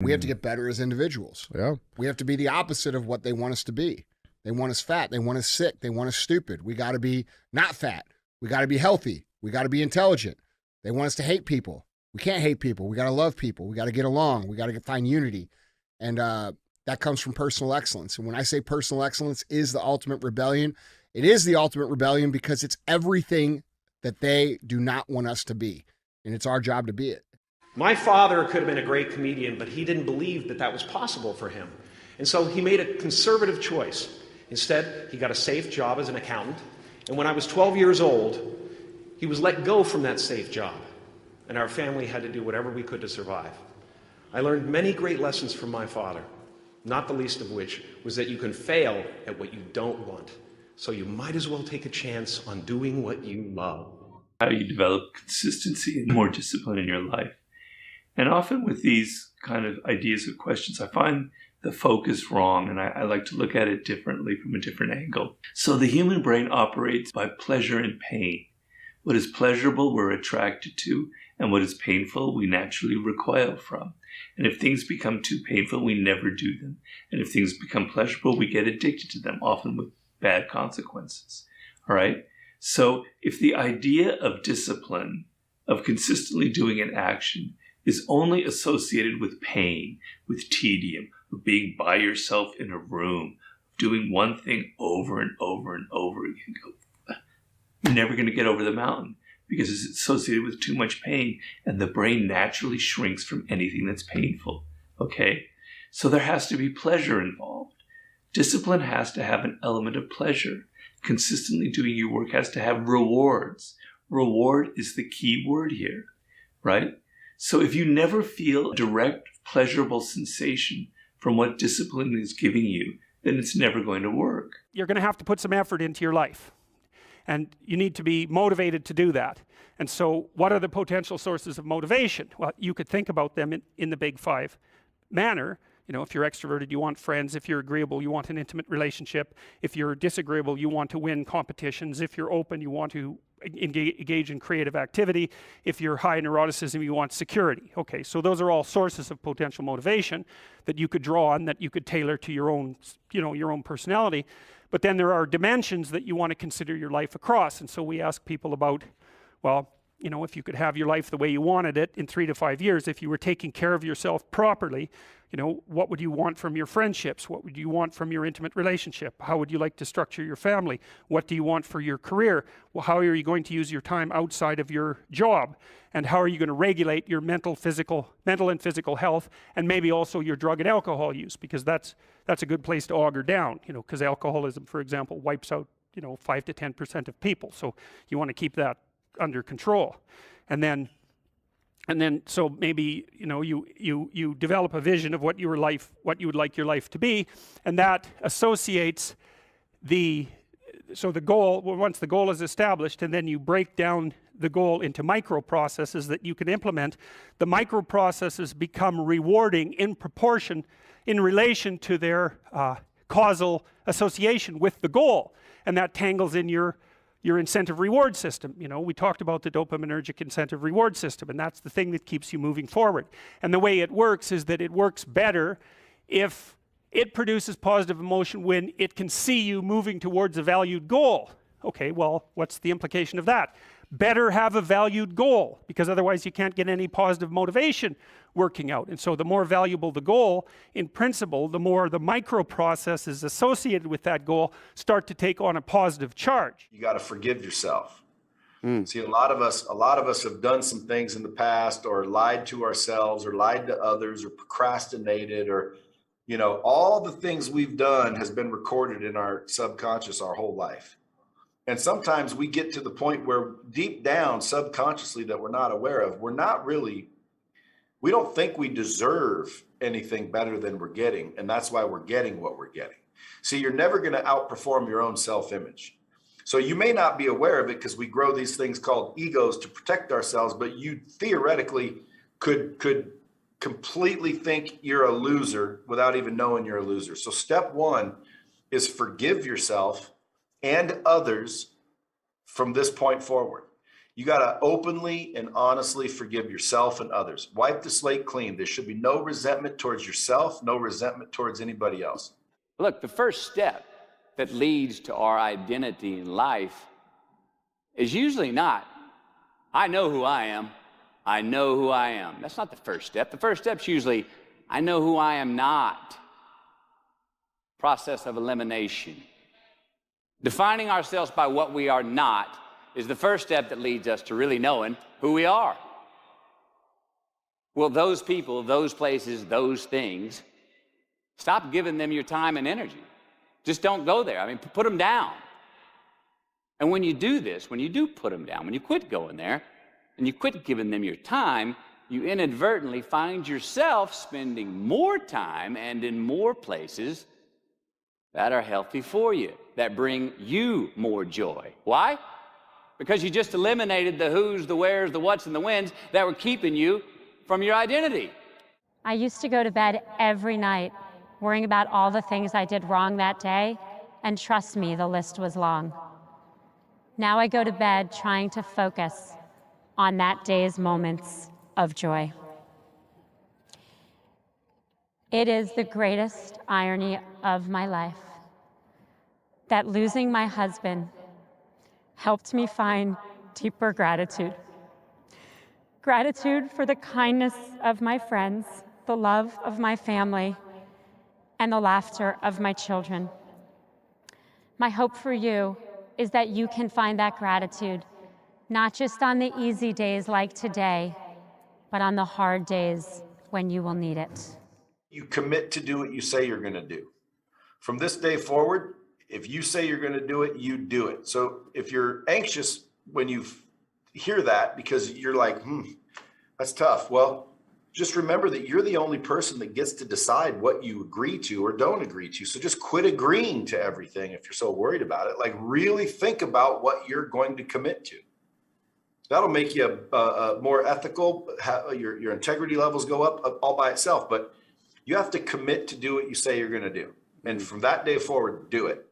We have to get better as individuals. Yeah. We have to be the opposite of what they want us to be. They want us fat. They want us sick. They want us stupid. We got to be not fat. We got to be healthy. We got to be intelligent. They want us to hate people. We can't hate people. We got to love people. We got to get along. We got to find unity. And that comes from personal excellence. And when I say personal excellence is the ultimate rebellion, it is the ultimate rebellion because it's everything that they do not want us to be. And it's our job to be it. My father could have been a great comedian, but he didn't believe that that was possible for him. And so he made a conservative choice. Instead, he got a safe job as an accountant. And when I was 12 years old, he was let go from that safe job. And our family had to do whatever we could to survive. I learned many great lessons from my father, not the least of which was that you can fail at what you don't want. So you might as well take a chance on doing what you love. How you develop consistency and more discipline in your life. And often with these kind of ideas or questions, I find the focus wrong, and I like to look at it differently from a different angle. So the human brain operates by pleasure and pain. What is pleasurable, we're attracted to, and what is painful, we naturally recoil from. And if things become too painful, we never do them. And if things become pleasurable, we get addicted to them, often with bad consequences. All right? So if the idea of discipline, of consistently doing an action, is only associated with pain, with tedium, of being by yourself in a room, doing one thing over and over and over again, you're never going to get over the mountain because it's associated with too much pain, and the brain naturally shrinks from anything that's painful. Okay? So there has to be pleasure involved. Discipline has to have an element of pleasure. Consistently doing your work has to have rewards. Reward is the key word here, right? So if you never feel a direct, pleasurable sensation from what discipline is giving you, then it's never going to work. You're going to have to put some effort into your life. And you need to be motivated to do that. And so what are the potential sources of motivation? Well, you could think about them in the big five manner. You know, if you're extroverted, you want friends. If you're agreeable, you want an intimate relationship. If you're disagreeable, you want to win competitions. If you're open, you want to engage in creative activity. If you're high in neuroticism, you want security. Okay, so those are all sources of potential motivation that you could draw on, that you could tailor to your own, your own personality. But then there are dimensions that you want to consider your life across. And so we ask people about, well, if you could have your life the way you wanted it in 3 to 5 years, if you were taking care of yourself properly, what would you want from your friendships? What would you want from your intimate relationship? How would you like to structure your family? What do you want for your career? Well, how are you going to use your time outside of your job? And how are you going to regulate your mental and physical health, and maybe also your drug and alcohol use? Because that's a good place to auger down, because alcoholism, for example, wipes out, 5 to 10% of people. So you want to keep that under control. And then so maybe you develop a vision of what you would like your life to be, and that associates the goal. Once the goal is established, and then you break down the goal into micro processes that you can implement. The micro processes become rewarding in proportion, in relation to their causal association with the goal, and that tangles in your incentive reward system. We talked about the dopaminergic incentive reward system, and that's the thing that keeps you moving forward. And the way it works is that it works better if it produces positive emotion when it can see you moving towards a valued goal. Okay, well, what's the implication of that? Better have a valued goal, because otherwise you can't get any positive motivation working out. And so the more valuable the goal, in principle, the more the micro processes associated with that goal start to take on a positive charge. You got to forgive yourself. See, a lot of us have done some things in the past, or lied to ourselves, or lied to others, or procrastinated, or all the things we've done has been recorded in our subconscious our whole life. And sometimes we get to the point where deep down, subconsciously, that we're not aware of, we don't think we deserve anything better than we're getting. And that's why we're getting what we're getting. See, you're never going to outperform your own self-image. So you may not be aware of it because we grow these things called egos to protect ourselves, but you theoretically could completely think you're a loser without even knowing you're a loser. So step one is forgive yourself and others from this point forward. You got to openly and honestly forgive yourself and others. Wipe the slate clean. There should be no resentment towards yourself, no resentment towards anybody else. Look, the first step that leads to our identity in life is usually not, I know who I am. I know who I am. That's not the first step. The first step's usually, I know who I am not. Process of elimination. Defining ourselves by what we are not is the first step that leads us to really knowing who we are. Well, those people, those places, those things, stop giving them your time and energy. Just don't go there. I mean, put them down. And when you do this, when you do put them down, when you quit going there, and you quit giving them your time, you inadvertently find yourself spending more time and in more places that are healthy for you, that bring you more joy. Why? Because you just eliminated the who's, the where's, the what's, and the when's that were keeping you from your identity. I used to go to bed every night worrying about all the things I did wrong that day, and trust me, the list was long. Now I go to bed trying to focus on that day's moments of joy. It is the greatest irony of my life that losing my husband helped me find deeper gratitude. Gratitude for the kindness of my friends, the love of my family, and the laughter of my children. My hope for you is that you can find that gratitude, not just on the easy days like today, but on the hard days when you will need it. You commit to do what you say you're going to do. From this day forward, if you say you're going to do it, you do it. So if you're anxious when you hear that because you're like, that's tough. Well, just remember that you're the only person that gets to decide what you agree to or don't agree to. So just quit agreeing to everything if you're so worried about it. Like really think about what you're going to commit to. That'll make you more ethical. Your integrity levels go up all by itself. But you have to commit to do what you say you're going to do. And from that day forward, do it.